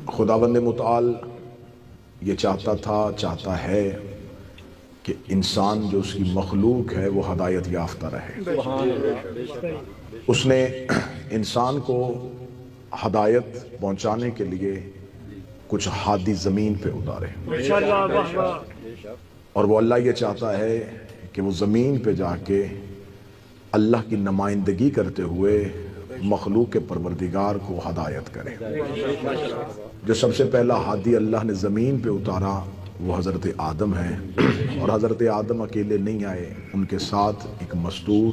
خداوند متعال یہ چاہتا ہے کہ انسان جو اس کی مخلوق ہے وہ ہدایت یافتہ رہے۔ اس نے انسان کو ہدایت پہنچانے کے لیے کچھ ہادی زمین پہ اتارے، اور وہ اللہ یہ چاہتا ہے کہ وہ زمین پہ جا کے اللہ کی نمائندگی کرتے ہوئے مخلوق کے پروردگار کو ہدایت کرے۔ جو سب سے پہلا ہادی اللہ نے زمین پہ اتارا وہ حضرت آدم ہیں، اور حضرت آدم اکیلے نہیں آئے، ان کے ساتھ ایک مستور،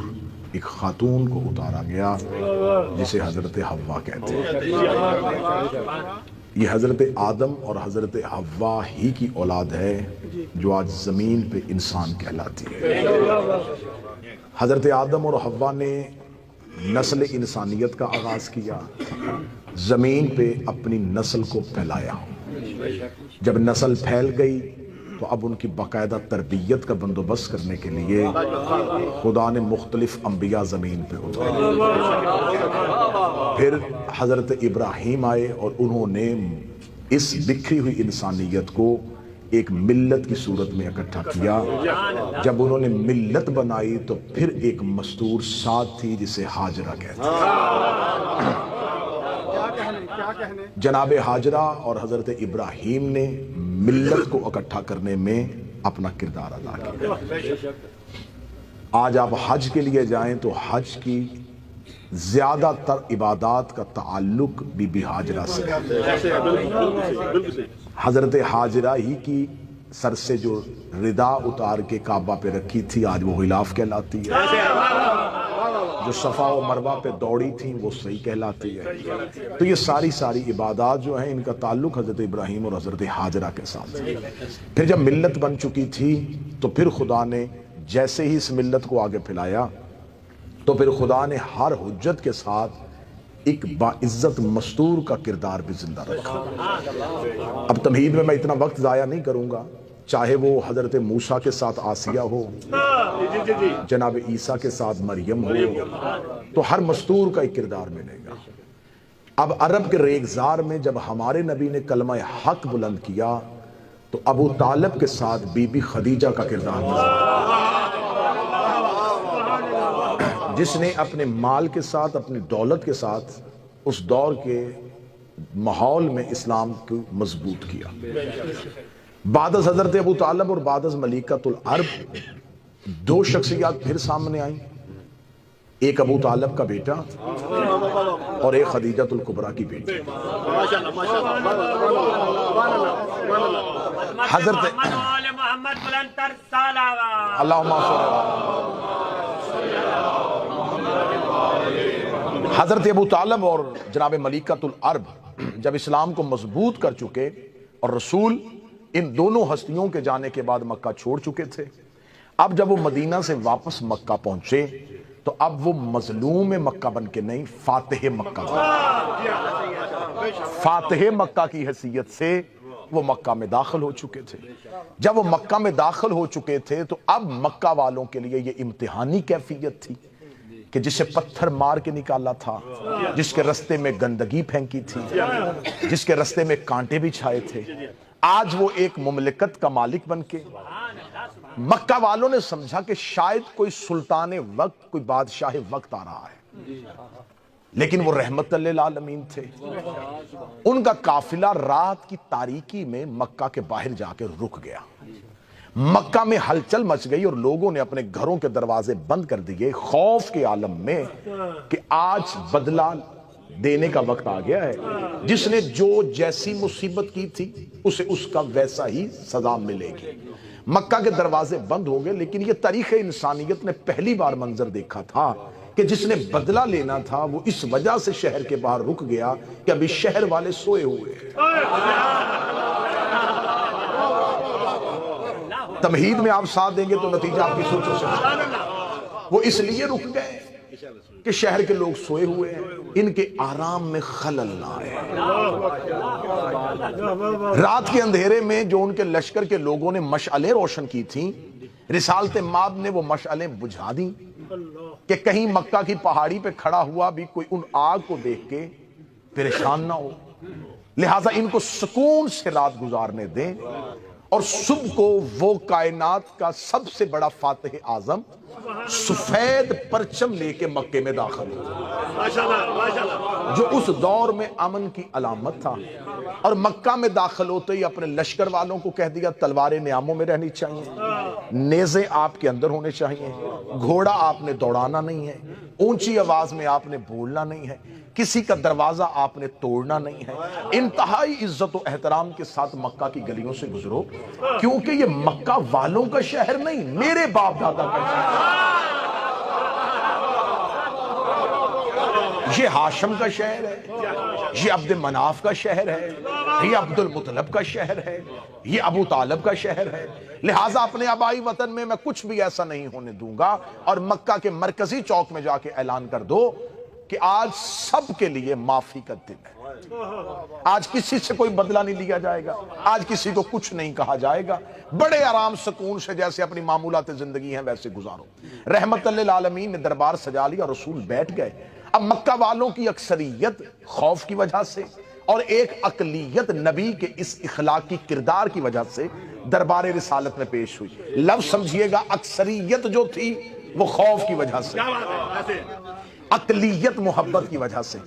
ایک خاتون کو اتارا گیا جسے حضرت حوا کہتے ہیں۔ یہ حضرت آدم اور حضرت حوا ہی کی اولاد ہے جو آج زمین پہ انسان کہلاتی ہے۔ حضرت آدم اور حوا نے نسل انسانیت کا آغاز کیا، زمین پہ اپنی نسل کو پھیلایا۔ جب نسل پھیل گئی تو اب ان کی باقاعدہ تربیت کا بندوبست کرنے کے لیے خدا نے مختلف انبیاء زمین پہ اتارے۔ پھر حضرت ابراہیم آئے اور انہوں نے اس بکھری ہوئی انسانیت کو ایک ملت کی صورت میں اکٹھا کیا۔ جب انہوں نے ملت بنائی تو پھر ایک مستور ساتھ تھی جسے ہاجرہ کہتے ہیں۔ جناب ہاجرہ اور حضرت ابراہیم نے ملت کو اکٹھا کرنے میں اپنا کردار ادا کیا۔ آج آپ حج کے لیے جائیں تو حج کی زیادہ تر عبادات کا تعلق بی بی ہاجرہ سے ہے۔ حضرت ہاجرہ ہی کی سر سے جو ردا اتار کے کعبہ پہ رکھی تھی آج وہ غلاف کہلاتی ہے، جو صفا و مروہ پہ دوڑی تھی وہ صحیح کہلاتی ہے۔ تو یہ ساری عبادات جو ہیں ان کا تعلق حضرت ابراہیم اور حضرت ہاجرہ کے ساتھ ہے۔ پھر جب ملت بن چکی تھی تو پھر خدا نے جیسے ہی اس ملت کو آگے پھیلایا تو پھر خدا نے ہر حجت کے ساتھ ایک باعزت مستور کا کردار بھی زندہ رکھا۔ اب تمہید میں اتنا وقت ضائع نہیں کروں گا، چاہے وہ حضرت موسیٰ کے ساتھ آسیہ ہو، جناب عیسیٰ کے ساتھ مریم ہو، تو ہر مستور کا ایک کردار ملے گا۔ اب عرب کے ریگزار میں جب ہمارے نبی نے کلمہ حق بلند کیا تو ابو طالب کے ساتھ بی بی خدیجہ کا کردار ملا، جس نے اپنے مال کے ساتھ، اپنی دولت کے ساتھ اس دور کے ماحول میں اسلام کو مضبوط کیا۔ بعد از حضرت ابو طالب اور بعد از ملیکۃ العرب دو شخصیات پھر سامنے آئیں، ایک ابو طالب کا بیٹا اور ایک خدیجۃ الکبریٰ کی بیٹی۔ حضرت اللہم حضرت ابو طالب اور جناب ملیکۃ العرب جب اسلام کو مضبوط کر چکے اور رسول ان دونوں ہستیوں کے جانے کے بعد مکہ چھوڑ چکے تھے، اب جب وہ مدینہ سے واپس مکہ پہنچے تو اب وہ مظلوم مکہ بن کے نہیں، فاتح مکہ بن، فاتح مکہ کی حیثیت سے وہ مکہ میں داخل ہو چکے تھے۔ جب وہ مکہ میں داخل ہو چکے تھے تو اب مکہ والوں کے لیے یہ امتحانی کیفیت تھی کہ جسے پتھر مار کے نکالا تھا، جس کے رستے میں گندگی پھینکی تھی، جس کے رستے میں کانٹے بھی چھائے تھے، آج وہ ایک مملکت کا مالک بن کے مکہ والوں نے سمجھا کہ شاید کوئی سلطان وقت، کوئی بادشاہ وقت آ رہا ہے، لیکن وہ رحمت للعالمین تھے۔ ان کا قافلہ رات کی تاریکی میں مکہ کے باہر جا کے رک گیا، مکہ میں ہلچل مچ گئی اور لوگوں نے اپنے گھروں کے دروازے بند کر دیے خوف کے عالم میں کہ آج بدلہ دینے کا وقت آ گیا ہے، جس نے جو جیسی مصیبت کی تھی اسے اس کا ویسا ہی سزا ملے گی۔ مکہ کے دروازے بند ہو گئے، لیکن یہ تاریخ انسانیت نے پہلی بار منظر دیکھا تھا کہ جس نے بدلہ لینا تھا وہ اس وجہ سے شہر کے باہر رک گیا کہ ابھی شہر والے سوئے ہوئے ہیں۔ تمہید میں آپ ساتھ دیں گے تو نتیجہ آپ کی سوچوں سے وہ اس لیے رک گئے کہ شہر کے لوگ سوئے ہوئے ہیں، ان کے آرام میں خلل نہ آئے۔ رات کے اندھیرے میں جو ان کے لشکر کے لوگوں نے مشعلیں روشن کی تھیں، رسالت ماب نے وہ مشعلیں بجھا دیں کہ کہیں مکہ کی پہاڑی پہ کھڑا ہوا بھی کوئی ان آگ کو دیکھ کے پریشان نہ ہو۔ لہٰذا ان کو سکون سے رات گزارنے دیں اور صبح کو وہ کائنات کا سب سے بڑا فاتح اعظم سفید پرچم لے کے مکے میں داخل ہو، جو اس دور میں امن کی علامت تھا، اور مکہ میں داخل ہوتے ہی اپنے لشکر والوں کو کہہ دیا تلواریں نیاموں میں رہنی چاہیے، نیزیں آپ کے اندر ہونے چاہیے، گھوڑا آپ نے دوڑانا نہیں ہے، اونچی آواز میں آپ نے بولنا نہیں ہے، کسی کا دروازہ آپ نے توڑنا نہیں ہے، انتہائی عزت و احترام کے ساتھ مکہ کی گلیوں سے گزرو، کیونکہ یہ مکہ والوں کا شہر نہیں، میرے باپ دادا کا شہر، یہ ہاشم کا شہر ہے، یہ عبد مناف کا شہر ہے، یہ عبد المطلب کا شہر ہے، یہ ابو طالب کا شہر ہے، لہٰذا اپنے آبائی وطن میں کچھ بھی ایسا نہیں ہونے دوں گا، اور مکہ کے مرکزی چوک میں جا کے اعلان کر دو کہ آج سب کے لیے معافی کا دن ہے، آج کسی سے کوئی بدلہ نہیں لیا جائے گا، آج کسی کو کچھ نہیں کہا جائے گا، بڑے آرام سکون سے جیسے اپنی معمولات زندگی ہیں ویسے گزارو۔ رحمت للعالمین نے دربار سجا لیا، رسول بیٹھ گئے۔ اب مکہ والوں کی اکثریت خوف کی وجہ سے اور ایک اقلیت نبی کے اس اخلاقی کردار کی وجہ سے دربار رسالت میں پیش ہوئی۔ لفظ سمجھیے گا، اکثریت جو تھی وہ خوف کی وجہ سے، اقلیت محبت کی وجہ سے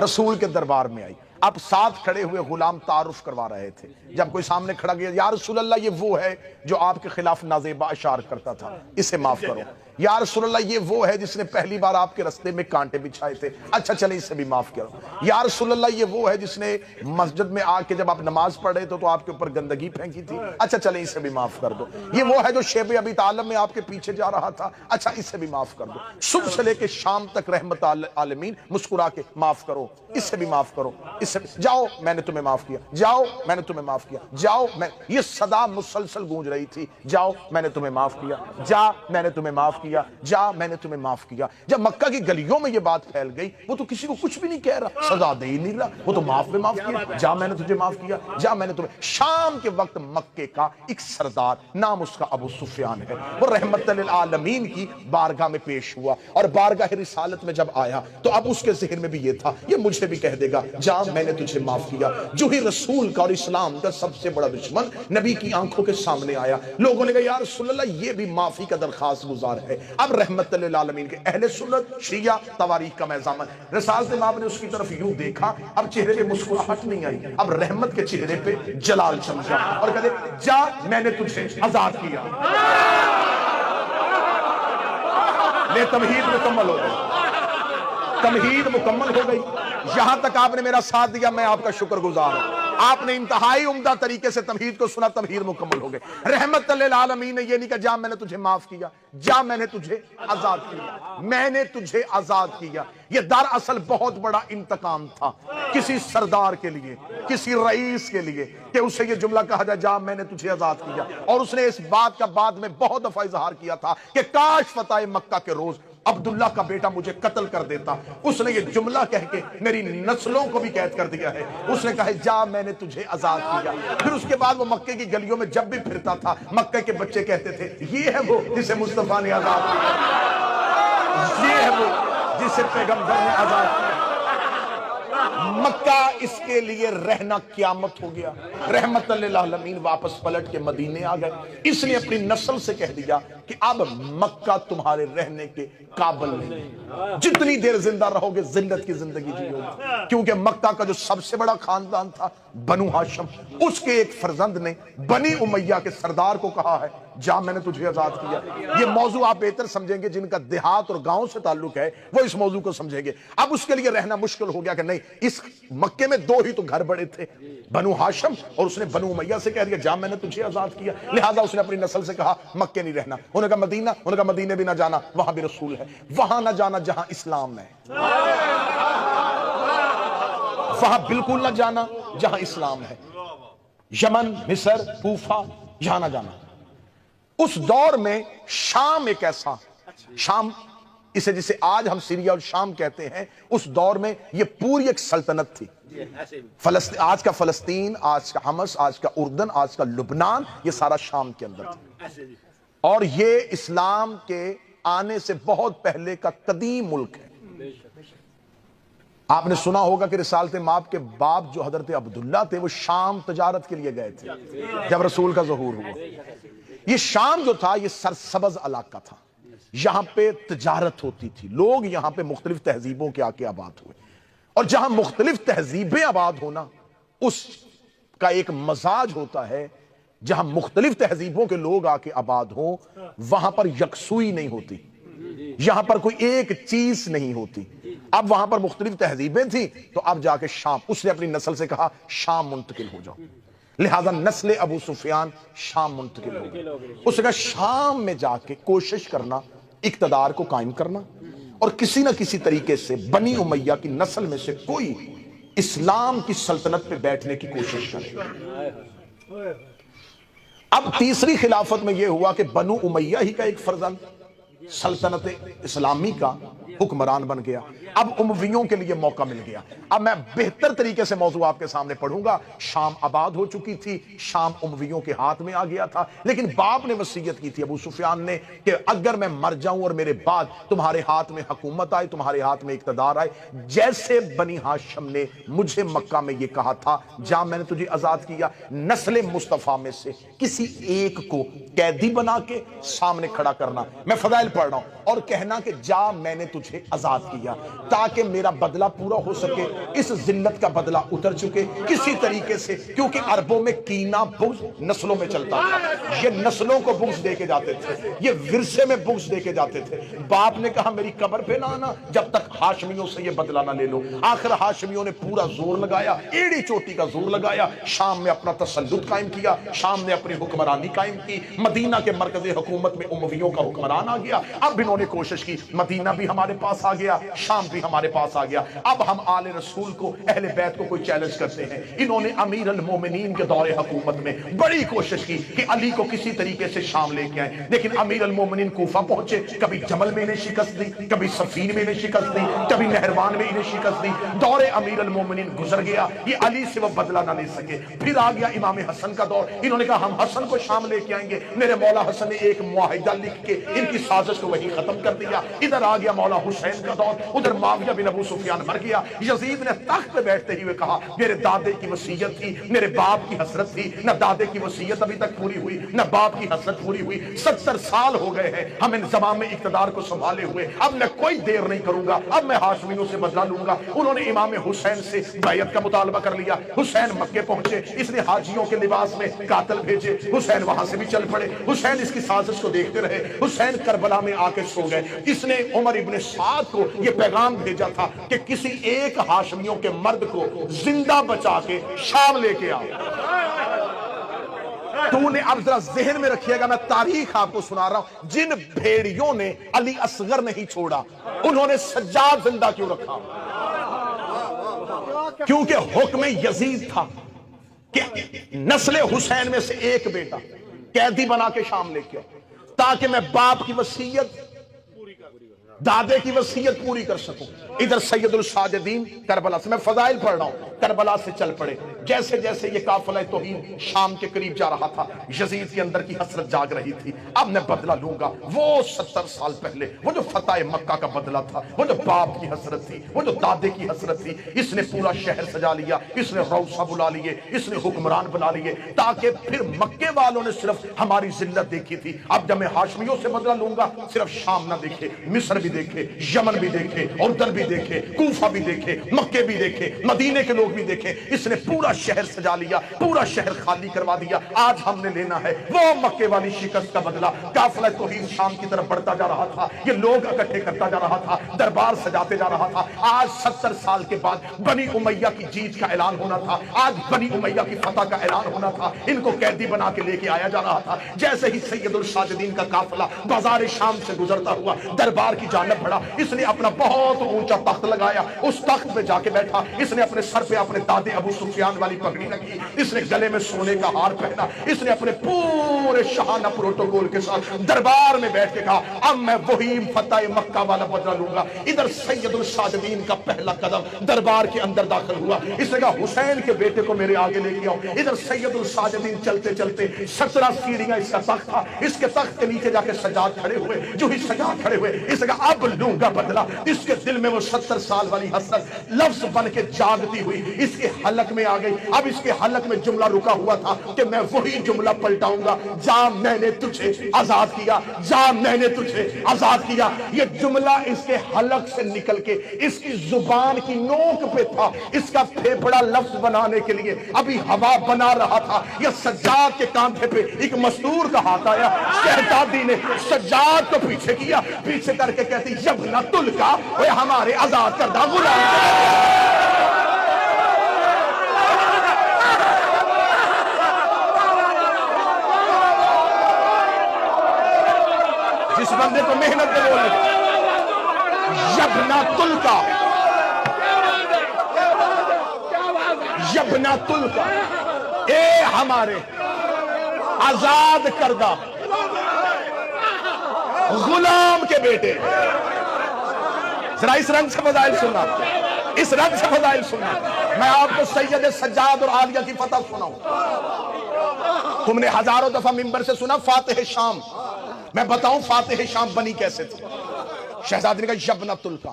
رسول کے دربار میں آئی۔ اب ساتھ کھڑے ہوئے غلام تعارف کروا رہے تھے، جب کوئی سامنے کھڑا گیا، یا رسول اللہ یہ وہ ہے جو آپ کے خلاف نازیبہ اشعار کرتا تھا، اسے معاف کرو۔ یا رسول اللہ یہ وہ ہے جس نے پہلی بار آپ کے رستے میں کانٹے بچھائے تھے، اچھا چلیں اسے بھی معاف کرو۔ یا رسول اللہ یہ وہ ہے جس نے مسجد میں آ کے جب آپ نماز پڑھ رہے تھے تو آپ کے اوپر گندگی پھینکی تھی، اچھا چلیں اسے بھی معاف کر دو۔ یہ وہ ہے جو شیب ابی طالب میں آپ کے پیچھے جا رہا تھا، اچھا اسے بھی معاف کر دو۔ صبح سے لے کے شام تک رحمت عالمین مسکرا کے معاف کرو، اسے بھی معاف کرو، اسے جاؤ میں نے تمہیں معاف کیا، جاؤ میں نے تمہیں معاف کیا، جاؤ میں، یہ صدا مسلسل گونج رہی تھی، جاؤ میں نے تمہیں معاف کیا، جا میں نے تمہیں معاف کیا، جا میں نے تمہیں معاف کیا۔ جب مکہ کی گلیوں میں یہ بات پھیل گئی، وہ تو کسی کو کچھ بھی نہیں کہہ رہا، سزا دے ہی نہیں رہا، وہ تو معاف کیا، جا میں نے تجھے معاف کیا، جا میں نے تمہیں۔ شام کے وقت مکے کا ایک سردار، نام اس کا ابو سفیان ہے، وہ رحمت للعالمین کی بارگاہ میں پیش ہوا، اور بارگاہ رسالت میں جب آیا تو اب اس کے ذہن میں بھی یہ تھا، یہ مجھے بھی کہہ دے گا جا میں نے تجھے معاف کیا۔ جو ہی رسول کا اور اسلام کا سب سے بڑا دشمن نبی کی آنکھوں کے سامنے آیا، لوگوں نے کہا یا رسول اللہ یہ بھی معافی کا درخواست گزار ہے۔ اب رحمت للعالمین کے اہل سنت شیعہ تواریخ کا میزان، رسالت امام نے اس کی طرف یوں دیکھا، اب چہرے پہ مسکراہٹ نہیں آئی، اب رحمت کے چہرے پہ جلال چمکا، اور کہتے جا میں نے تجھے آزاد کیا۔ لے تمہید مکمل ہو گئی، تمہید مکمل ہو گئی، یہاں تک آپ نے میرا ساتھ دیا، میں آپ کا شکر گزار ہوں۔ آپ نے انتہائی عمدہ طریقے سے تمہید کو سنا، تمہید مکمل ہو گئی۔ رحمت للعالمین نے یہ نہیں کہا جا میں نے تجھے معاف کیا، جا میں نے تجھے آزاد کیا، میں نے تجھے آزاد کیا۔ یہ دراصل بہت بڑا انتقام تھا کسی سردار کے لیے، کسی رئیس کے لیے، کہ اسے یہ جملہ کہا جائے جا میں نے تجھے آزاد کیا۔ اور اس نے اس بات کا بعد میں بہت دفعہ اظہار کیا تھا کہ کاش فتح مکہ کے روز عبداللہ کا بیٹا مجھے قتل کر دیتا۔ اس نے یہ جملہ کہہ کے میری نسلوں کو بھی قید کر دیا ہے۔ اس نے کہا جا میں نے تجھے آزاد کیا۔ پھر اس کے بعد وہ مکے کی گلیوں میں جب بھی پھرتا تھا، مکے کے بچے کہتے تھے یہ ہے وہ جسے مصطفیٰ نے آزاد کیا، یہ ہے وہ جسے پیغمبر نے آزاد کیا۔ مکہ اس کے لیے رہنا قیامت ہو گیا۔ رحمت للعالمین واپس پلٹ کے مدینے آ گئے۔ اس نے اپنی نسل سے کہہ دیا کہ اب مکہ تمہارے رہنے کے قابل نہیں، جتنی دیر زندہ رہو گے ذلت کی زندگی جیو گے، کیونکہ مکہ کا جو سب سے بڑا خاندان تھا بنو ہاشم، اس کے ایک فرزند نے بنی امیہ کے سردار کو کہا ہے جا میں نے تجھے آزاد کیا۔ یہ موضوع آپ بہتر سمجھیں گے، جن کا دیہات اور گاؤں سے تعلق ہے وہ اس موضوع کو سمجھیں گے۔ اب اس کے لیے رہنا مشکل ہو گیا کہ نہیں، اس مکے میں دو ہی تو گھر بڑے تھے، بنو ہاشم، اور اس نے بنو امیہ سے کہہ دیا جا میں نے تجھے آزاد کیا۔ لہٰذا اس نے اپنی نسل سے کہا مکے نہیں رہنا۔ انہوں نے کہا مدینہ، انہوں نے کہا مدینے بھی نہ جانا، وہاں بھی رسول ہے، وہاں نہ جانا جہاں اسلام ہے، وہاں بالکل نہ جانا جہاں اسلام ہے، یمن، مصر، کوفہ، یہاں نہ جانا۔ اس دور میں شام ایک ایسا، شام اسے جسے آج ہم سیریا اور شام کہتے ہیں، اس دور میں یہ پوری ایک سلطنت تھی۔ آج کا فلسطین، آج کا حمص، آج کا اردن، آج کا لبنان، یہ سارا شام کے اندر تھا، اور یہ اسلام کے آنے سے بہت پہلے کا قدیم ملک ہے۔ آپ نے سنا ہوگا کہ رسالت مآب کے باپ جو حضرت عبداللہ تھے وہ شام تجارت کے لیے گئے تھے جب رسول کا ظہور ہوا۔ یہ شام جو تھا یہ سرسبز علاقہ تھا، یہاں پہ تجارت ہوتی تھی، لوگ یہاں پہ مختلف تہذیبوں کے آ کے آباد ہوئے، اور جہاں مختلف تہذیبیں آباد ہونا اس کا ایک مزاج ہوتا ہے، جہاں مختلف تہذیبوں کے لوگ آ کے آباد ہوں وہاں پر یکسوئی نہیں ہوتی، یہاں پر کوئی ایک چیز نہیں ہوتی۔ اب وہاں پر مختلف تہذیبیں تھیں تو اب جا کے شام، اس نے اپنی نسل سے کہا شام منتقل ہو جاؤ، لہذا نسل ابو سفیان شام منتقل ہو گئی۔ اس نے کہا شام میں جا کے کوشش کرنا اقتدار کو قائم کرنا، اور کسی نہ کسی طریقے سے بنی امیہ کی نسل میں سے کوئی اسلام کی سلطنت پہ بیٹھنے کی کوشش کرے۔ اب تیسری خلافت میں یہ ہوا کہ بنو امیہ ہی کا ایک فرزند سلطنت اسلامی کا حکمران بن گیا، اب امویوں کے لیے موقع مل گیا۔ اب میں بہتر طریقے سے موضوع آپ کے سامنے پڑھوں گا۔ شام آباد ہو چکی تھی، شام امویوں کے ہاتھ میں آ گیا تھا، لیکن باپ نے وصیت کی تھی ابو سفیان نے کہ اگر میں مر جاؤں اور میرے بعد تمہارے ہاتھ میں حکومت آئے، تمہارے ہاتھ میں اقتدار آئے، جیسے بنی ہاشم نے مجھے مکہ میں یہ کہا تھا جہاں میں نے تجھے آزاد کیا، نسل مصطفیٰ میں سے کسی ایک کو قیدی بنا کے سامنے کھڑا کرنا، میں فضائل پڑھ رہا ہوں، اور کہنا کہ جا میں نے تجھے آزاد کیا تاکہ میرا بدلہ پورا ہو سکے، اس ذلت کا بدلہ اتر چکے کسی طریقے سے، کیونکہ عربوں میں کینہ بغض نسلوں میں چلتا تھا، یہ نسلوں کو بغض دے کے جاتے تھے، یہ ورثے میں بغض دے کے جاتے تھے۔ باپ نے کہا میری قبر پہ نہ آنا جب تک ہاشمیوں سے یہ بدلہ نہ لے لو۔ آخر ہاشمیوں نے پورا زور لگایا، ایڑی چوٹی کا زور لگایا، شام میں اپنا تسلط قائم کیا، شام نے اپنی حکمرانی قائم کی، مدینہ کے مرکز حکومت میں امویوں کا حکمران آ گیا۔ اب انہوں نے کوشش کی مدینہ بھی ہمارے پاس آ گیا، شام بھی ہمارے پاس آ گیا، اب ہم آل رسول کو، اہل بیت کو کوئی چیلنج کرتے ہیں۔ انہوں نے امیر المومنین کے دور حکومت میں بڑی کوشش کی کہ علی کو کسی طریقے سے شام لے کے آئیں، لیکن امیر المومنین کوفہ پہنچے، کبھی جمل میں انہیں شکست دی، کبھی صفین میں انہیں شکست دی، کبھی نہروان میں انہیں شکست دی۔ دور امیر المومنین گزر گیا، یہ علی سے وہ بدلہ نہ لے سکے۔ پھر آ گیا امام حسن کا دور، انہوں نے کہا ہم حسن کو شام لے کے آئیں گے، میرے مولا حسن نے ایک معاہدہ لکھ کے ان کی سازش کو وہی ختم کر دیا۔ ادھر آ گیا مولا حسین کا دور، ادھر معاویہ بن ابو سفیان مر گیا۔ یزید نے تخت پہ بیٹھتے ہی کہا میرے دادے کی وصیت تھی، میرے باپ کی حسرت تھی، نہ دادے کی وصیت ابھی تک پوری ہوئی نہ باپ کی حسرت پوری ہوئی، 70 سال ہو گئے ہیں ہم انضمام میں اقتدار کو سنبھالے ہوئے، اب میں کوئی دیر نہیں کروں گا، اب میں ہاشمیوں سے بدلہ لوں گا۔ انہوں نے امام حسین سے بیعت کا مطالبہ کر لیا۔ حسین مکے پہنچے، اس نے حاجیوں کے لباس میں قاتل بھیجے، حسین وہاں سے بھی چل پڑے، حسین اس کی سازش کو دیکھتے رہے، حسین کربلا میں آ کے سو گئے۔ اس نے عمر ابن سعد کو یہ پیغام بھیجا تھا کہ کسی ایک ہاشمیوں کے مرد کو زندہ بچا کے شام لے کے آؤ۔ تو نے اب ذرا ذہن میں رکھیے گا، میں تاریخ آپ کو سنا رہا ہوں، جن بھیڑیوں نے علی اصغر نہیں چھوڑا انہوں نے سجاد زندہ کیوں رکھا؟ کیونکہ حکم یزید تھا کہ نسل حسین میں سے ایک بیٹا قیدی بنا کے شام لے کے آؤ تاکہ میں باپ کی وصیت، دادے کی وصیت پوری کر سکوں۔ ادھر سید الساجدین کربلا سے، میں فضائل پڑھ رہا ہوں، کربلا سے چل پڑے۔ جیسے جیسے یہ قافلہ توہین شام کے قریب جا رہا تھا، یزید کے اندر کی حسرت جاگ رہی تھی، اب میں بدلہ لوں گا۔ وہ 70 سال پہلے وہ جو فتح مکہ کا بدلہ تھا، وہ جو باپ کی حسرت تھی، وہ جو دادے کی حسرت تھی، اس نے پورا شہر سجا لیا، اس نے روسا بلا لیے، اس نے حکمران بنا لیے، تاکہ پھر مکے والوں نے صرف ہماری ذلت دیکھی تھی، اب جب میں ہاشمیوں سے بدلہ لوں گا صرف شام نہ دیکھے، مصر بھی دیکھے، یمن بھی دیکھے، اردن بھی دیکھے، کوفہ بھی دیکھے، مکے بھی دیکھے، مدینے کے لوگ بھی دیکھے۔ اس نے پورا شہر سجا لیا، پورا شہر خالی کروا دیا۔ آج ہم نے لینا ہے وہ مکے والی شکست کا بدلہ۔ قافلہ توحید شام کی طرف بڑھتا جا رہا تھا، یہ لوگ اکٹھے کرتا جا رہا تھا، دربار سجاتے جا رہا تھا۔ آج 70 سال کے بعد بنی امیہ کی جیت کا اعلان ہونا تھا، آج بنی امیہ کی فتح کا اعلان ہونا تھا، ان کو قیدی بنا کے لے کے آیا جا رہا تھا۔ جیسے ہی سید الساجدین کا قافلہ بازار شام سے گزرتا ہوا دربار کی جانب بڑھا، اس نے اپنا بہت اونچا تخت لگایا، اس تخت پہ جا کے بیٹھا، اس نے اپنے سر پہ اپنے دادے ابو سفیان والی پگڑی رکھی، اس نے گلے میں سونے کا ہار پہنا، اس نے اپنے پورے شاہانہ پروٹوکول کے ساتھ دربار میں بیٹھ کے کہا اب میں وہی فتح مکہ والا بدلہ لوں گا۔ ادھر سید الساجدین کا پہلا قدم دربار کے اندر داخل ہوا، اس نے کہا حسین کے بیٹے کو میرے آگے لے کے آؤ۔ ادھر سید الساجدین چلتے چلتے 17 سیڑھیاں اس کا تخت تھا، اس کے تخت کے نیچے جا کے سجاد کھڑے ہوئے، جو ہی سجاد کھڑے ہوئے اس نے کہا اب لوں گا بدلہ. اس کے دل میں وہ 70 سال والی حسرت لفظ بن کے جاگتی ہوئی اس کے حلق میں آ گئی. اب اس کے حلق میں جملہ رکا ہوا تھا کہ میں وہی جملہ پلٹاؤں گا, جا میں نے تجھے آزاد کیا, جا میں نے تجھے آزاد کیا. یہ جملہ اس کے حلق سے نکل کے اس کی زبان کی نوک پہ تھا. اس کا پھیپھڑا لفظ بنانے کے لیے ابھی ہوا بنا رہا تھا. یہ سجاد کے کاندھے پہ ایک مستور کا ہاتھ آیا. شہزادی نے سجاد کو پیچھے کیا, پیچھے کر کے کہتی یبنہ تلکا, وہ ہمارے آزاد کردہ غلام. جس بندے کو محنت دے بولے یبنہ تلکا, یبنہ تلکا, اے ہمارے آزاد کردہ غلام کے بیٹے. ذرا اس رنگ سے فضائل سننا, اس رنگ سے فضائل سننا. میں آپ کو سید سجاد اور عالیہ کی فتح سناؤں. تم نے ہزاروں دفعہ ممبر سے سنا فاتح شام, میں بتاؤں فاتح شام بنی کیسے تھی. شہزادی نے کہا یبنہ تلکا,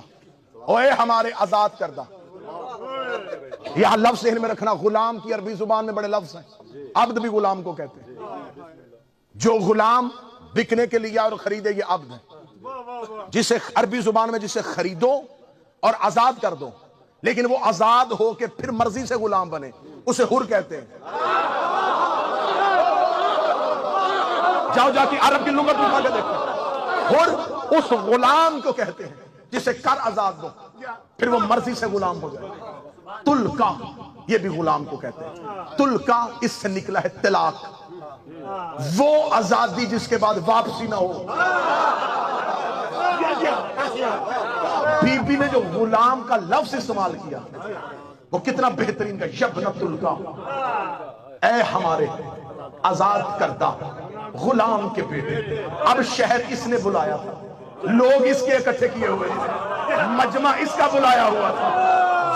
اوے ہمارے آزاد کردہ. یہاں لفظ ذہن میں رکھنا, غلام کی عربی زبان میں بڑے لفظ ہیں. عبد بھی غلام کو کہتے ہیں. جو غلام بکنے کے لیے اور خریدے یہ عبد ہے. جسے عربی زبان میں جسے خریدو اور آزاد کر دو, لیکن وہ آزاد ہو کے پھر مرضی سے غلام بنے, اسے حر کہتے ہیں. جاؤ جا کے عرب کی لغت اٹھا کے دیکھو. حر اس غلام کو کہتے ہیں جسے کر آزاد دو پھر وہ مرضی سے غلام ہو جائے. تلکا یہ بھی غلام کو کہتے ہیں. تلکا اس سے نکلا ہے طلاق, وہ آزادی جس کے بعد واپسی نہ ہو. بی بی نے جو غلام کا لفظ استعمال کیا وہ کتنا بہترین کا, یبنہ تلکا, اے ہمارے آزاد کردہ غلام کے بیٹے. اب شہر کس نے بلایا تھا, لوگ اس کے اکٹھے کیے ہوئے تھے, مجمع اس کا بلایا ہوا تھا.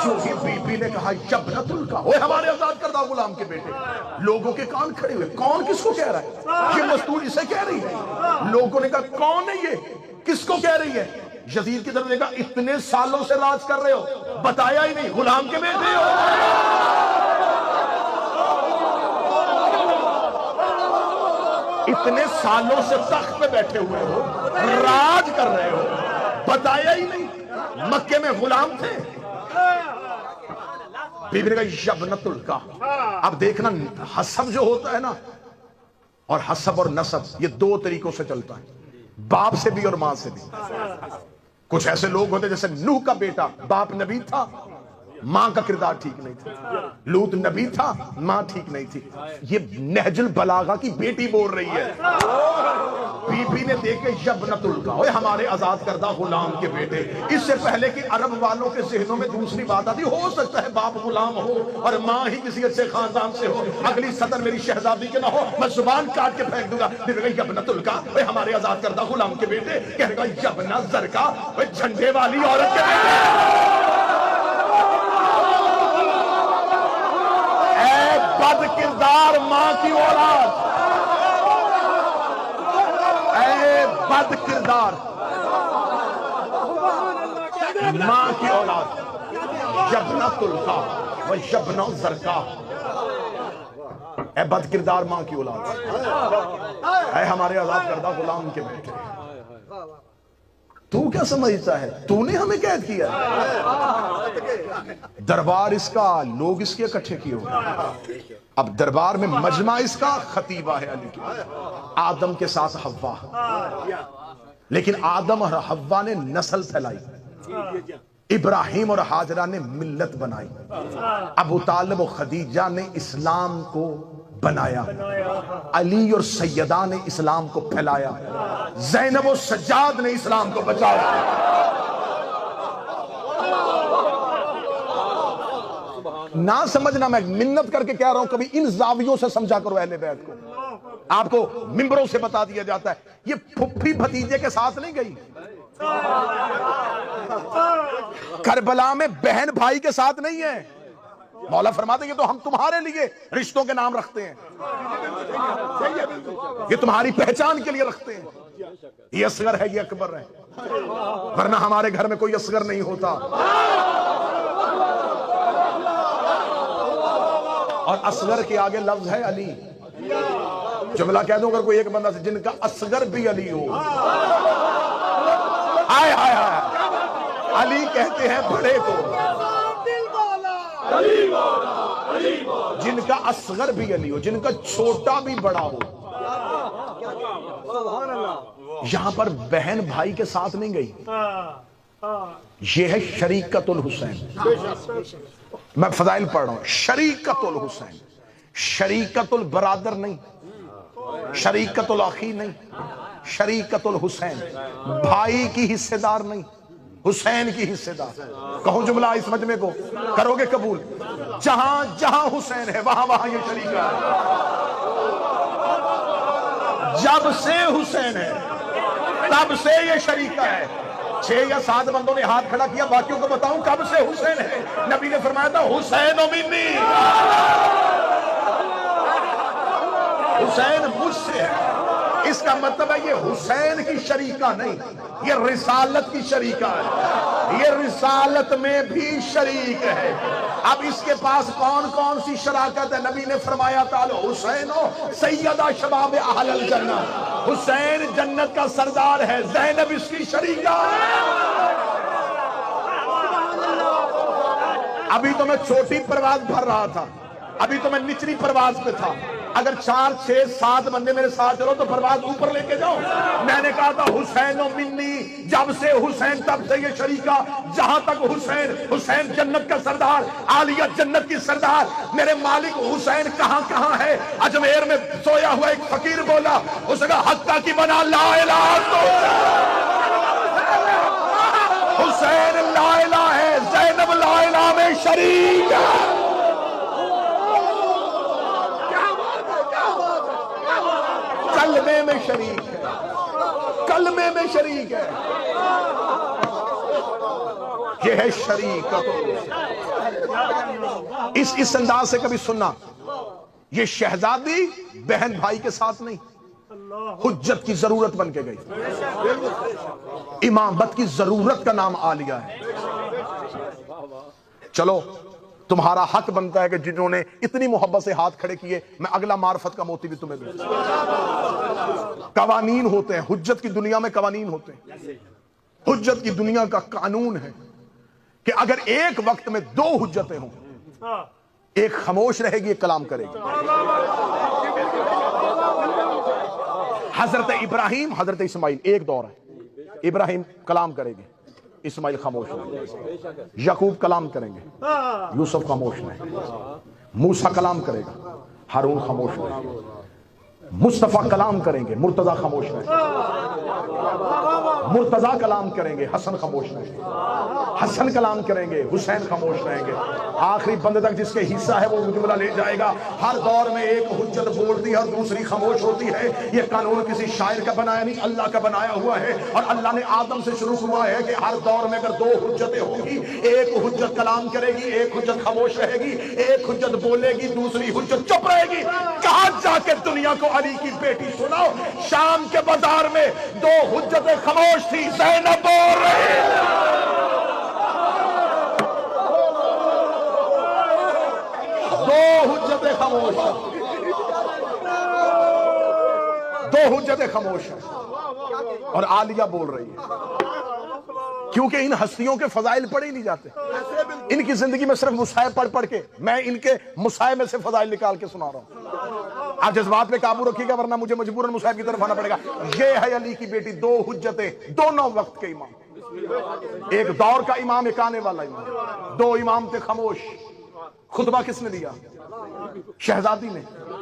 جو ہی بی بی نے کہا یبنہ تلکا, وہ ہمارے آزاد کردہ غلام کے بیٹے, لوگوں کے کان کھڑے ہوئے. کون کس کو کہہ رہا ہے؟ یہ مستور اسے کہہ رہی ہے. لوگوں نے کہا کون ہے یہ, کس کو کہہ رہی ہے؟ یزید کی طرف نے کہا اتنے سالوں سے راج کر رہے ہو, بتایا ہی نہیں, غلام کے بیٹے ہو. اتنے سالوں سے تخت پہ بیٹھے ہوئے ہو, راج کر رہے ہو, بتایا ہی نہیں, مکے میں غلام تھے. بی بی نے کہا یبنہ تلکا. اب دیکھنا حسب جو ہوتا ہے نا, اور حسب اور نسب یہ دو طریقوں سے چلتا ہے, باپ سے بھی اور ماں سے بھی. کچھ ایسے لوگ ہوتے جیسے نوح کا بیٹا, باپ نبی تھا, ماں کا کردار ٹھیک نہیں تھا. لوط نبی تھا, ماں ٹھیک نہیں تھی. یہ نہج البلاغہ کی بیٹی بول رہی ہے. بی بی نے دیکھے یبنہ تلکا, اوے ہمارے آزاد کردہ غلام کے بیٹے. اس سے پہلے کہ عرب والوں کے ذہنوں میں دوسری بات آتی, ہو سکتا ہے باپ غلام ہو اور ماں ہی کسی اچھے خاندان سے ہو, اگلی سطر میری شہزادی کے نہ ہو, میں زبان کاٹ کے پھینک دوں گا. یبنہ تلکا, اوے ہمارے آزاد کردہ غلام کے بیٹے. کہنے کا یبنہ زرکا, اوے جھنڈے والی عورت کے بیٹے. بد کردار ماں کی اولاد, اے بد کردار ماں کی اولاد. یبنہ تلکا و یبنہ زرکا, اے بد کردار ماں کی اولاد, اے ہمارے آزاد کردہ غلام کے بیٹے. تو کیا سمجھتا ہے, تو نے ہمیں قید کیا. دربار اس کا, لوگ اس کے اکٹھے کیے ہوئے. اب دربار میں مجمع اس کا, خطیبہ ہے علی کی, آدم کے ساتھ حوا, لیکن آدم اور حوا نے نسل پھیلائی, ابراہیم اور حاجرہ نے ملت بنائی, ابو طالب و خدیجہ نے اسلام کو بنایا, علی اور سیدہ نے اسلام کو پھیلایا, زینب و سجاد نے اسلام کو بچایا. نہ سمجھنا, میں منت کر کے کہہ رہا ہوں, کبھی ان زاویوں سے سمجھا کرو اہل بیت کو. آپ کو ممبروں سے بتا دیا جاتا ہے یہ پھپھی بھتیجے کے ساتھ نہیں گئی, کربلا میں بہن بھائی کے ساتھ نہیں ہے. مولا فرماتے ہیں کہ تو ہم تمہارے لیے رشتوں کے نام رکھتے ہیں, یہ تمہاری پہچان کے لیے رکھتے ہیں. یہ اصغر ہے, یہ اکبر ہے. ورنہ ہمارے گھر میں کوئی اصغر نہیں ہوتا. اور اصغر کے آگے لفظ ہے علی. جملہ کہہ دوں اگر کوئی ایک بندہ سے جن کا اصغر بھی علی ہو. آئے آئے آئے. علی کہتے ہیں بڑے کو, جن کا اصغر بھی علی ہو, جن کا چھوٹا بھی بڑا ہو. یہاں پر بہن بھائی کے ساتھ نہیں گئی, یہ ہے شریکت الحسین. میں فضائل پڑھ رہا ہوں. شریکت الحسین, شریکت البرادر نہیں, شریکت الاخی نہیں, شریکت الحسین, بھائی کی حصے دار نہیں, حسین کی حصے دار. کہوں جملہ اس مجمع کو کرو گے قبول؟ جہاں جہاں حسین ہے وہاں وہاں یہ شریک ہے. جب سے حسین ہے تب سے یہ شریک ہے. 6 یا 7 بندوں نے ہاتھ کھڑا کیا, باقیوں کو بتاؤں کب سے حسین ہے؟ نبی نے فرمایا تھا حسین و منی, حسین مجھ سے ہے. اس کا مطلب ہے یہ حسین کی شریکہ نہیں, یہ رسالت کی شریکہ ہے, یہ رسالت میں بھی شریک ہے. اب اس کے پاس کون کون سی شراکت ہے؟ نبی نے فرمایا تعالی حسین سیدہ شباب اہل الجنہ, حسین جنت کا سردار ہے, زینب اس کی شریکہ ہے. ابھی تو میں چھوٹی پرواز بھر رہا تھا, ابھی تو میں نچلی پرواز پہ تھا. اگر 4 6 7 بندے میرے ساتھ چلو تو پرواز اوپر لے کے جاؤ. میں نے کہا تھا حسین و منی, جب سے حسین تب سے یہ شریکہ. جہاں تک حسین, حسین جنت کا سردار, عالیہ جنت کی سردار. میرے مالک حسین کہاں کہاں ہے؟ اجمیر میں سویا ہوا ایک فقیر بولا, اس نے کہا حقہ کی بنا لا الہ تو حسین لا الہ ہے, زینب لا الہ میں شریک ہے. کلمے میں شریک ہے, کلمے میں شریک ہے. یہ ہے شریکت. اس انداز سے کبھی سننا, یہ شہزادی بہن بھائی کے ساتھ نہیں, حجت کی ضرورت بن کے گئی. امامت کی ضرورت کا نام عالیہ ہے. چلو تمہارا حق بنتا ہے کہ جنہوں نے اتنی محبت سے ہاتھ کھڑے کیے, میں اگلا معرفت کا موتی بھی تمہیں دوں. قوانین ہوتے ہیں حجت کی دنیا میں, قوانین ہوتے ہیں. حجت کی دنیا کا قانون ہے کہ اگر ایک وقت میں 2 حجتیں ہوں, ایک خاموش رہے گی, ایک کلام کرے گی. حضرت ابراہیم, حضرت اسماعیل ایک دور ہے. ابراہیم کلام کرے گے, اسماعیل خاموش رہے. یعقوب کلام کریں گے, یوسف خاموش رہے. موسیٰ کلام کرے گا, ہارون خاموش رہے. مصطفیٰ کلام کریں گے, مرتضیٰ خاموش رہے. مرتضیٰ کلام کریں گے, حسن خاموش رہیں گے. حسن کلام کریں گے, حسین خاموش رہیں گے. آخری بندے تک جس کے حصہ ہے وہ جملہ لے جائے گا. ہر دور میں ایک حجت بولتی ہے اور دوسری خاموش ہوتی ہے. یہ قانون کسی شاعر کا بنایا نہیں, اللہ کا بنایا ہوا ہے. اور اللہ نے آدم سے شروع ہوا ہے کہ ہر دور میں اگر 2 حجتیں ہوں گی, ایک حجت کلام کرے گی, ایک حجت خاموش رہے گی, ایک حجت بولے گی, دوسری حجت چپ رہے گی. کہاں جا کے دنیا کو علی کی بیٹی سناؤ. شام کے بازار میں 2 حجتیں خاموش تھی, زینب بول رہی. 2 حجتیں خاموش, 2 حجتیں خاموش ہیں اور عالیہ بول رہی ہے. کیونکہ ان ہستیوں کے فضائل پڑھے ہی نہیں جاتے. ان کی زندگی میں صرف مصائب پڑھ کے میں ان کے مصائب میں سے فضائل نکال کے سنا رہا ہوں. آپ جذبات پہ قابو رکھیے گا ورنہ مجھے مجبوراً مصائب کی طرف آنا پڑے گا. یہ ہے علی کی بیٹی, 2 حجتیں, دونوں وقت کے امام. ایک دور کا امام, ایک آنے والا امام. 2 امام تھے خاموش. خطبہ کس نے دیا؟ شہزادی نے.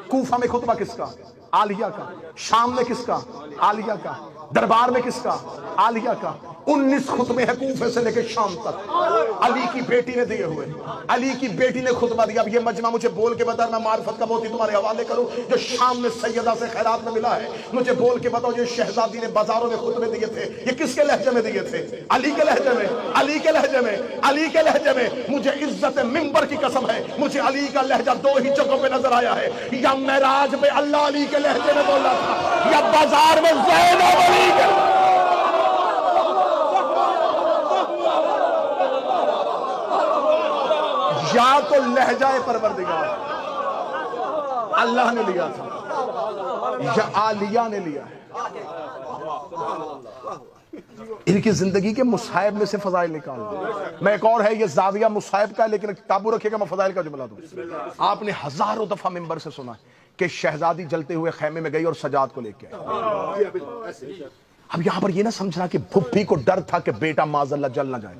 کوفہ میں خطبہ کس کا؟ عالیہ کا. شام میں کس کا؟ عالیہ کا. دربار میں کس کا؟ عالیہ کا. 19 خطبے ہیں کوفے سے لے کے شام تک, علی کی بیٹی نے دیے ہوئے. علی کی بیٹی نے خطبہ دیا. اب یہ مجمع مجھے بول کے بتا, میں معرفت کا موتی تمہارے حوالے کروں. جو شام میں سیدہ سے خیرات میں ملا ہے, مجھے بول کے بتاؤ یہ شہزادی نے بازاروں میں خطبے دیے تھے, یہ کس کے لہجے میں دیے تھے؟ علی کے لہجے میں, علی کے لہجے میں, علی کے لہجے میں. مجھے عزت منبر کی قسم ہے, مجھے علی کا لہجہ 2 ہی جگہوں پہ نظر آیا ہے. یا معراج پہ اللہ علی کے لہجے میں بولا تھا, یا بازار میں زینب علی کے. یا تو لہجہ پروردگار اللہ نے لیا تھا یا عالیہ نے لیا ہے. ان کی زندگی کے مصائب میں سے فضائل نکال دیں. میں ایک اور ہے، یہ زاویہ مصائب کا ہے لیکن تابو رکھے گا، میں فضائل کا جملہ دوں. آپ نے ہزاروں دفعہ منبر سے سنا کہ شہزادی جلتے ہوئے خیمے میں گئی اور سجاد کو لے کے آئی. اب یہاں پر یہ نہ سمجھنا کہ پھپھی کو ڈر تھا کہ بیٹا معاذ اللہ جل نہ جائے.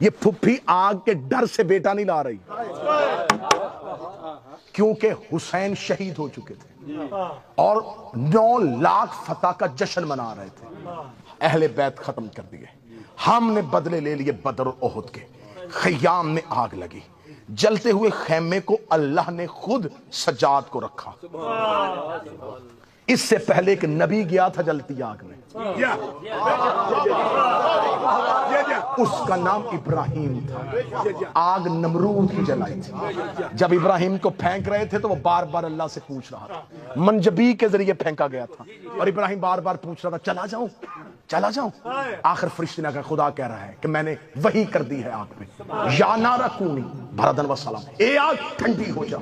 یہ پھپھی آگ کے ڈر سے بیٹا نہیں لا رہی، کیونکہ حسین شہید ہو چکے تھے اور 9 لاکھ فتح کا جشن منا رہے تھے. اہل بیت ختم کر دیے، ہم نے بدلے لے لیے بدر اور احد کے. خیام میں آگ لگی، جلتے ہوئے خیمے کو اللہ نے خود سجاد کو رکھا. اس سے پہلے ایک نبی گیا تھا جلتی آگ میں، اس کا نام ابراہیم تھا. آگ نمرود کی جلائی تھی. جب ابراہیم کو پھینک رہے تھے تو وہ بار بار اللہ سے پوچھ رہا تھا. منجبی کے ذریعے پھینکا گیا تھا اور ابراہیم بار بار پوچھ رہا تھا چلا جاؤں چلا جاؤں. آخر فرشتے نے کہا خدا کہہ رہا ہے کہ میں نے وحی کر دی ہے آگ پہ، یا نارا کونی بردن و سلام، اے آگ ٹھنڈی ہو جا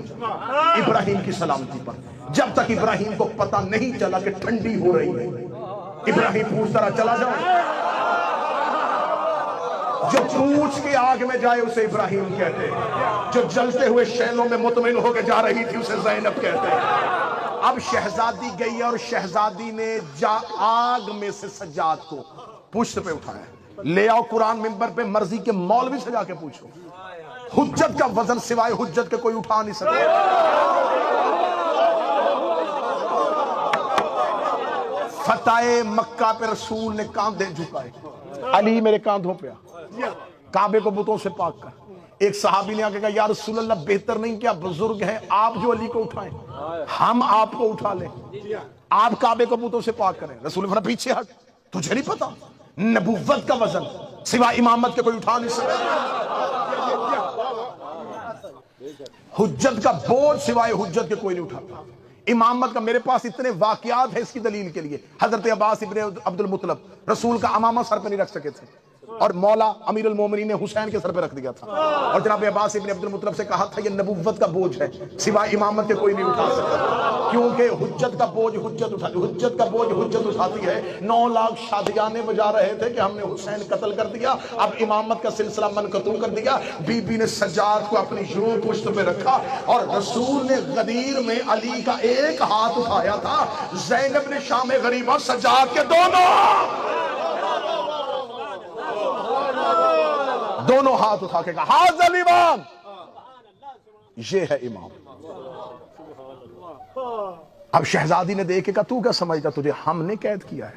ابراہیم کی سلامتی پر. جب تک ابراہیم کو پتا نہیں چلا کہ ٹھنڈی ہو رہی ہے، ابراہیم پوچھتا رہا چلا جاؤں. جو پوچھ کے آگ میں جائے اسے ابراہیم کہتے ہیں، جو جلتے ہوئے شیلوں میں مطمئن ہو کے جا رہی تھی اسے زینب کہتے ہیں. اب شہزادی گئی اور شہزادی نے آگ میں سے سجاد کو پشت پہ اٹھایا. لے آؤ قرآن منبر پہ، مرضی کے مولوی سے جا کے پوچھو. حجت کا وزن سوائے حجت کے کوئی اٹھا نہیں سکتا. فتح مکہ پہ رسول نے کاندھے جھکائے، علی میرے کاندھوں پہ آ، کعبے کو بتوں سے پاک کر. ایک صحابی نے آگے کہا یا رسول اللہ بہتر نہیں کیا بزرگ ہیں آپ جو علی کو اٹھائیں، ہم آپ کو اٹھا لیں، آپ کعبے کو بتوں سے پاک کریں. رسول نے فرمایا پیچھے ہٹ، تجھے نہیں پتا نبوت کا وزن سوائے امامت کے کوئی اٹھا نہیں سکتا. حجت کا بوجھ سوائے حجت کے کوئی نہیں اٹھاتا. امامت کا میرے پاس اتنے واقعات ہیں اس کی دلیل کے لیے. حضرت عباس ابن عبد المطلب رسول کا امامہ سر پہ نہیں رکھ سکے تھے اور مولا امیر المومنین نے حسین کے سر پہ رکھ دیا تھا اور جناب عباس ابن عبد المطلب سے کہا تھا یہ نبوت کا بوجھ ہے سوائے امامت کے کوئی نہیں اٹھا سکتا، کیونکہ حجت کا بوجھ حجت اٹھاتی، حجت کا بوجھ حجت اٹھاتی ہے. 9 لاکھ شادیانے بجا رہے تھے کہ ہم نے حسین قتل کر دیا، اب امامت کا سلسلہ منقطع کر دیا. بی بی نے سجاد کو اپنی یوں پشت پہ رکھا اور رسول نے غدیر میں علی کا ایک ہاتھ اٹھایا تھا، زینب نے شام غریبہ سجاد کے دونوں ہاتھ اٹھا کے کہا ہاذا الامام، یہ ہے امام. اب شہزادی نے دیکھے کہا تو کیا سمجھتا تجھے ہم نے قید کیا ہے.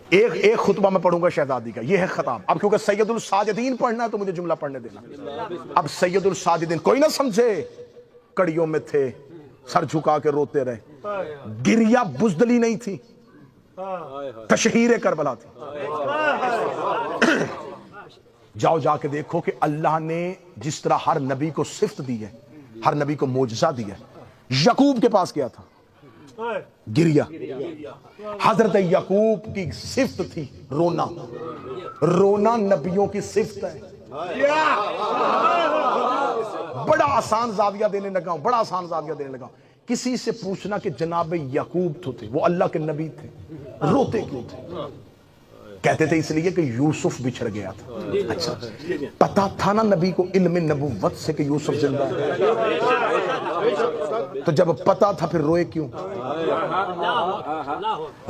ایک خطبہ میں پڑھوں گا شہزادی کا، یہ ہے خطاب. اب کیونکہ سید الساجدین پڑھنا ہے تو مجھے جملہ پڑھنے دینا. اب سید الساجدین کوئی نہ سمجھے کڑیوں میں تھے، سر جھکا کے روتے رہے، گریہ بزدلی نہیں تھی، تشہیر کربلا تھی. جاؤ جا کے دیکھو کہ اللہ نے جس طرح ہر نبی کو صفت دی ہے، ہر نبی کو معجزہ دیا ہے. یعقوب کے پاس کیا تھا؟ گریہ. حضرت یعقوب کی صفت تھی رونا. رونا نبیوں کی صفت ہے. بڑا آسان زاویہ دینے لگا ہوں، بڑا آسان زاویہ دینے لگا ہوں. کسی سے پوچھنا کہ جناب یعقوب تو تھے، وہ اللہ کے نبی تھے، روتے کیوں تھے؟ کہتے تھے اس لیے کہ یوسف بچھڑ گیا تھا. اچھا پتا تھا نا نبی کو علم نبوت سے کہ یوسف زندہ ہے، تو جب پتا تھا پھر روئے کیوں؟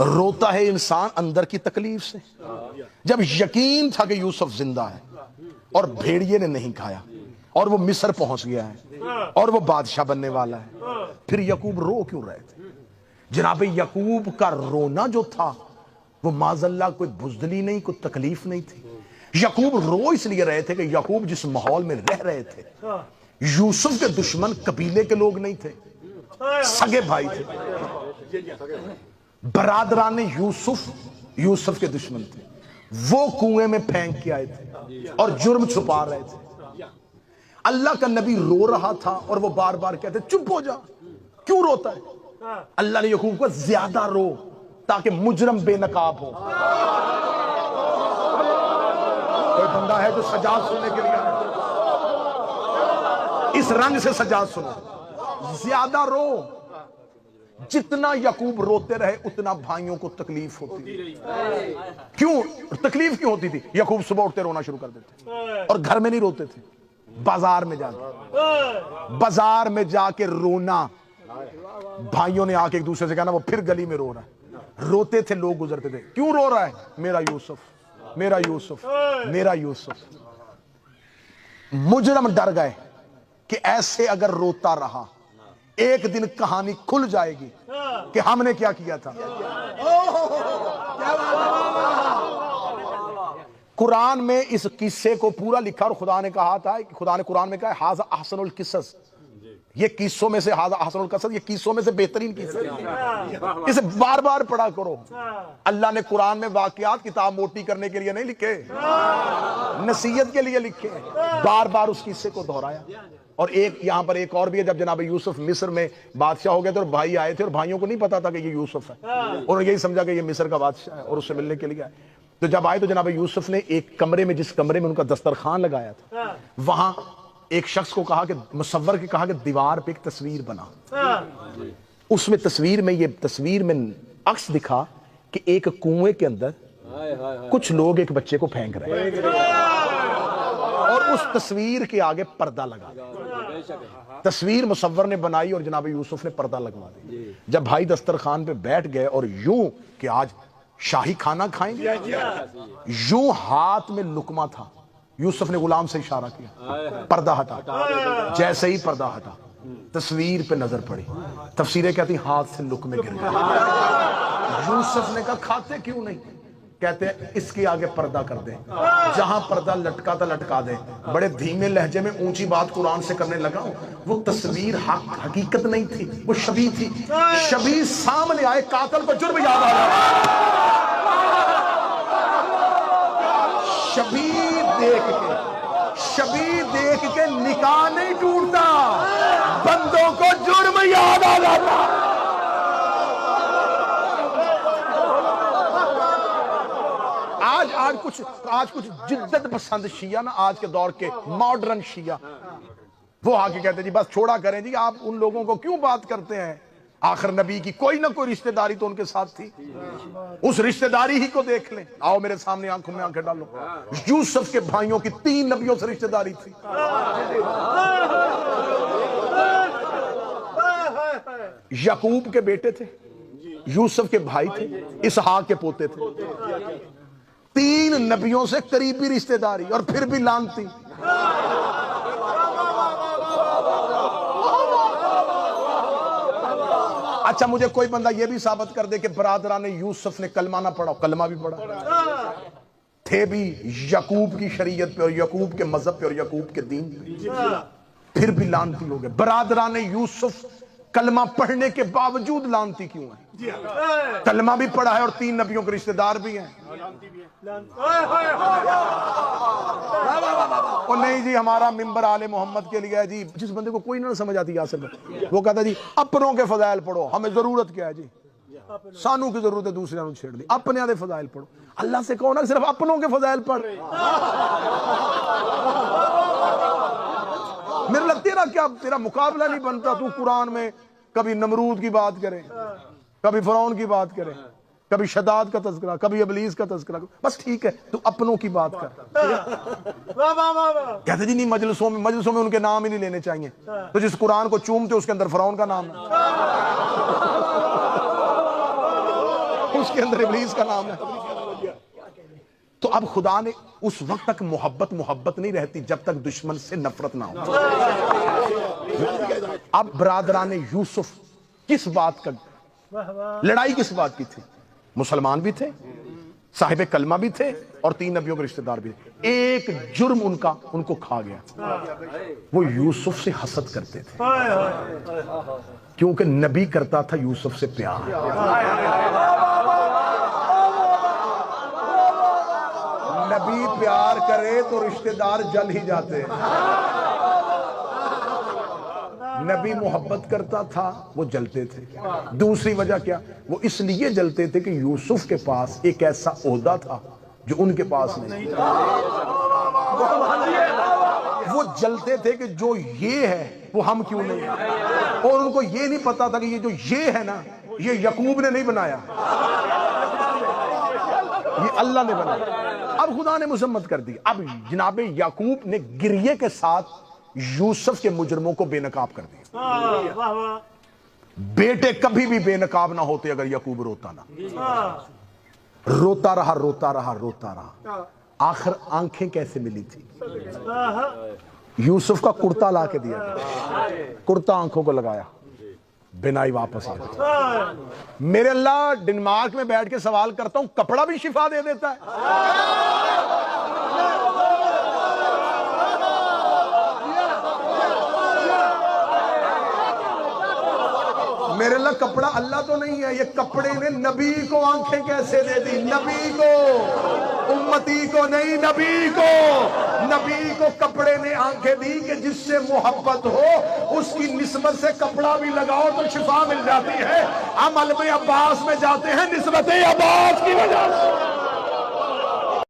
روتا ہے انسان اندر کی تکلیف سے. جب یقین تھا کہ یوسف زندہ ہے اور بھیڑیے نے نہیں کھایا اور وہ مصر پہنچ گیا ہے اور وہ بادشاہ بننے والا ہے، پھر یعقوب رو کیوں رہے تھے؟ جناب یعقوب کا رونا جو تھا وہ معاذ اللہ کوئی بزدلی نہیں، کوئی تکلیف نہیں تھی. یعقوب رو اس لیے رہے تھے کہ یعقوب جس ماحول میں رہ رہے تھے، یوسف کے دشمن قبیلے کے لوگ نہیں تھے، سگے بھائی تھے. برادران یوسف کے دشمن تھے. وہ کنویں میں پھینک کے آئے تھے اور جرم چھپا رہے تھے. اللہ کا نبی رو رہا تھا اور وہ بار بار کہتے چپ ہو جا، کیوں روتا ہے؟ اللہ نے یعقوب کو زیادہ رو تاکہ مجرم بے نقاب ہو. کوئی بندہ ہے جو سجاد سننے کے لیے آئے؟ اس رنگ سے سجاد سنو، زیادہ رو، جتنا یعقوب روتے رہے اتنا بھائیوں کو تکلیف ہوتی تھی۔ کیوں تکلیف کیوں ہوتی تھی؟ یعقوب صبح اٹھتے رونا شروع کر دیتے، اور گھر میں نہیں روتے تھے، بازار میں جا کے، بازار میں جا کے رونا۔ بھائیوں نے آ کے ایک دوسرے سے کہا نا وہ پھر گلی میں رو رہا ہے، روتے تھے، لوگ گزرتے تھے، کیوں رو رہا ہے؟ میرا یوسف، میرا یوسف، میرا یوسف۔ مجرم ڈر گئے کہ ایسے اگر روتا رہا ایک دن کہانی کھل جائے گی کہ ہم نے کیا کیا تھا۔ قرآن میں اس قصے کو پورا لکھا، اور خدا نے کہا تھا، خدا نے قرآن میں کہا ہے ھذا احسن القصص، یہ قصوں میں سے، ھذا احسن القصص، یہ قصوں میں سے بہترین قصہ ہے، اسے بار بار پڑھا کرو۔ اللہ نے قرآن میں واقعات کتاب موٹی کرنے کے لیے نہیں لکھے، نصیحت کے لیے لکھے، بار بار اس قصے کو دہرایا۔ اور ایک یہاں پر ایک اور بھی ہے، جب جناب یوسف مصر میں بادشاہ ہو گئے تھے اور بھائی آئے تھے، اور بھائیوں کو نہیں پتا تھا کہ یہ یوسف ہے، انہوں نے یہی سمجھا کہ یہ مصر کا بادشاہ ہے اور اس سے ملنے کے لیے آئے۔ تو جب آئے تو جناب یوسف نے ایک کمرے میں، جس کمرے میں ان کا دسترخوان لگایا تھا، وہاں ایک شخص کو کہا کہ مصور کے کہا کہ دیوار پہ ایک تصویر بنا۔ اس میں تصویر میں عکس دکھا کہ ایک کنویں کے اندر کچھ لوگ ایک بچے کو پھینک رہے ہیں، اور اس تصویر کے آگے پردہ لگا دیا۔ تصویر مصور نے بنائی اور جناب یوسف نے پردہ لگوا دیا۔ جب بھائی دسترخوان پہ بیٹھ گئے اور یوں کہ آج شاہی کھانا کھائیں گے، یوں ہاتھ میں لقمہ تھا، یوسف نے غلام سے اشارہ کیا، پردہ ہٹا۔ جیسے ہی پردہ ہٹا تصویر پہ نظر پڑی، تفسیریں کہتی ہاتھ سے لقمے گر گئے۔ یوسف نے کہا کھاتے کیوں نہیں؟ کہتے ہیں اس کے آگے پردہ کر دیں، جہاں پردہ لٹکا تھا لٹکا دیں۔ بڑے دھیمے لہجے میں اونچی بات قرآن سے کرنے لگا، وہ تصویر حقیقت نہیں تھی، وہ شبیہ تھی۔ شبیہ سامنے آئے، قاتل کو جرم یاد آ رہا، شبیہ دیکھ کے نکاح نہیں ٹوٹتا، بندوں کو جرم یاد آ جاتا۔ آج کچھ جدت پسند شیعہ نا، آج کے دور کے ماڈرن شیعہ، وہ آ کے کہتے ہیں جی بس چھوڑا کریں جی، آپ ان لوگوں کو کیوں بات کرتے ہیں؟ آخر نبی کی کوئی نہ کوئی رشتہ داری تو ان کے ساتھ تھی، اس رشتہ داری ہی کو دیکھ لیں۔ آؤ میرے سامنے آنکھوں میں آنکھیں ڈالو، یوسف کے بھائیوں کی 3 نبیوں سے رشتہ داری تھی۔ یعقوب کے بیٹے تھے، یوسف کے بھائی تھے، اسحاق کے پوتے تھے، 3 نبیوں سے قریبی رشتہ داری، اور پھر بھی لانتی۔ اچھا مجھے کوئی بندہ یہ بھی ثابت کر دے کہ برادران یوسف نے کلمہ نہ پڑھا؟ کلمہ بھی پڑھا، تھے بھی یعقوب کی شریعت پہ اور یعقوب کے مذہب پہ اور یعقوب کے دین پہ، پھر بھی لعنتی ہو گئے۔ برادران یوسف کلمہ پڑھنے کے باوجود لعنتی کیوں ہیں؟ کلمہ بھی پڑھا ہے اور 3 نبیوں کے رشتہ دار بھی ہیں، اور نہیں جی ہمارا ممبر آل محمد کے لیے ہے جی۔ جس بندے کو کوئی نہ سمجھ آتی یاسر بھائی، وہ کہتا جی اپنوں کے فضائل پڑھو، ہمیں ضرورت کیا ہے جی، سانوں کی ضرورت ہے دوسرے نے چھیڑ دی، اپنے آدھے فضائل پڑھو۔ اللہ سے کہو نا صرف اپنوں کے فضائل پڑھ۔ میرے لگتی ہے نا کیا تیرا مقابلہ نہیں بنتا، تو قرآن میں کبھی نمرود کی بات کرے، کبھی فرعون کی بات کرے، کبھی شداد کا تذکرہ، کبھی ابلیس کا تذکرہ، بس ٹھیک ہے تو اپنوں کی بات کر۔ کہتے جی نہیں مجلسوں میں ان کے نام ہی نہیں لینے چاہیے، تو جس قرآن کو چومتے اس کے اندر فرعون کا نام ہے، اس کے اندر ابلیس کا نام ہے۔ تو اب خدا نے اس وقت تک محبت نہیں رہتی جب تک دشمن سے نفرت نہ ہو۔ اب برادران یوسف کس بات کا لڑائی کس بات کی تھی؟ مسلمان بھی تھے، صاحب کلمہ بھی تھے، اور 3 نبیوں کے رشتہ دار بھی تھے۔ ایک جرم ان کو کھا گیا، وہ یوسف سے حسد کرتے تھے، کیونکہ نبی کرتا تھا یوسف سے پیار۔ نبی پیار کرے تو رشتہ دار جل ہی جاتے ہیں، نبی محبت کرتا تھا وہ جلتے تھے۔ دوسری وجہ کیا؟ وہ اس لیے جلتے تھے کہ یوسف کے پاس ایک ایسا عہدہ تھا جو ان کے پاس نہیں تھا، وہ جلتے تھے کہ جو یہ ہے وہ ہم کیوں نہیں ہیں، اور ان کو یہ نہیں پتا تھا کہ یہ جو یہ ہے نا یہ یعقوب نے نہیں بنایا، یہ اللہ نے بنایا۔ اب خدا نے مذمت کر دی۔ اب جناب یعقوب نے گریے کے ساتھ یوسف کے مجرموں کو بے نقاب کر دیا۔ بیٹے کبھی بھی بے نقاب نہ ہوتے اگر یعقوب روتا نہ، روتا رہا روتا رہا روتا رہا، آخر آنکھیں کیسے ملی تھی؟ یوسف کا کرتا لا کے دیا گیا، کرتا آنکھوں کو لگایا، بینائی واپس آ گئی۔ میرے اللہ ڈنمارک میں بیٹھ کے سوال کرتا ہوں، کپڑا بھی شفا دے دیتا ہے؟ میرے اللہ کپڑا اللہ تو نہیں ہے، یہ کپڑے نے نبی کو آنکھیں کیسے دے دی؟ نبی کو، امتی کو نہیں، نبی کو۔ نبی کو کپڑے نے آنکھیں دی کہ جس سے محبت ہو اس کی نسبت سے کپڑا بھی لگاؤ تو شفا مل جاتی ہے۔ ہم علم عباس میں جاتے ہیں نسبت عباس کی وجہ سے۔